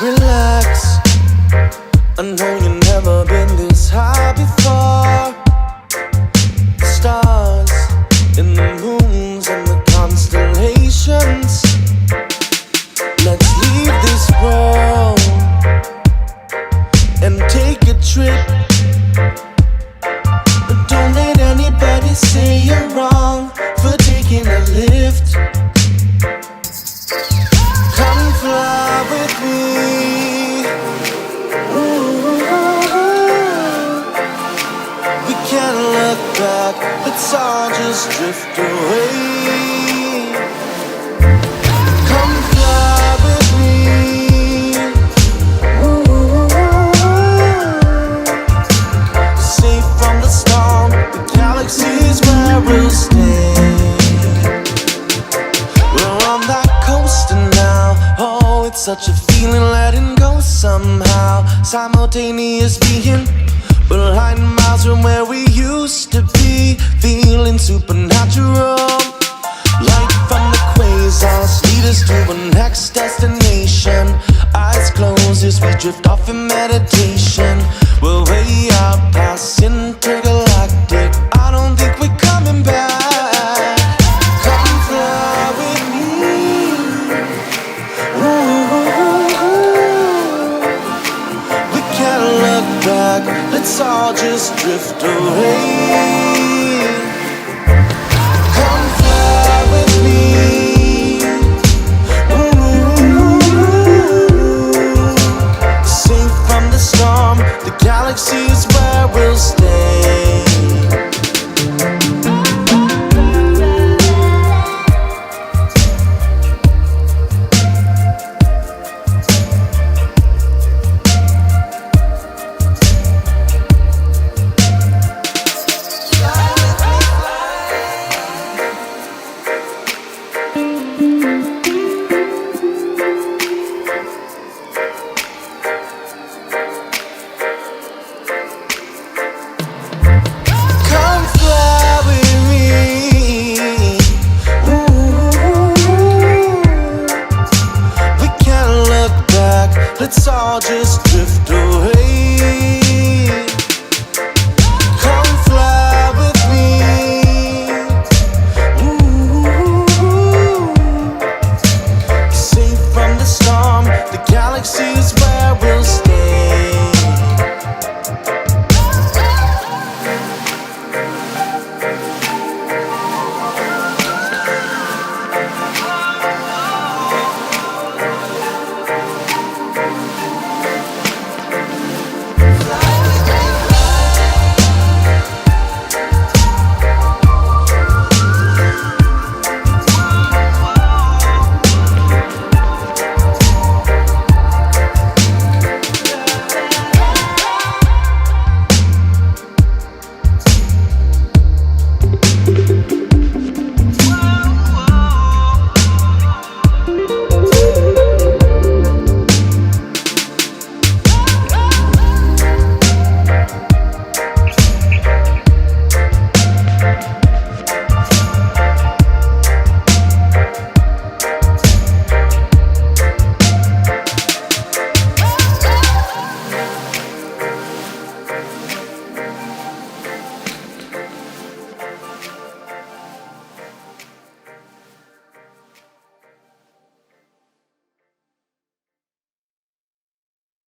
Relax, I know you've never been this high before. The stars and the moons and the constellations. Let's leave this world and take a trip. But don't let anybody say you're wrong for taking a lift. Come fly with me. Ooh. We can't look back, let's all just drift away. Come fly with me. Ooh. Safe from the storm, the galaxy's where we'll stay. We're on that coaster now. Oh, it's such a feeling letting go somehow. Simultaneous being, we're light miles from where we used to be. Feeling supernatural. Light from the quasars lead us to a next destination. Eyes closed as we drift off in meditation. We're way out past intergalactic. I don't think we're coming back. Come fly with me. Ooh. We can't look back, let's all just drift away. Come fly with me. Ooh. Safe from the storm, the galaxy's where we'll stay. Come fly with me. Ooh. We can't look back, let's all just drift away.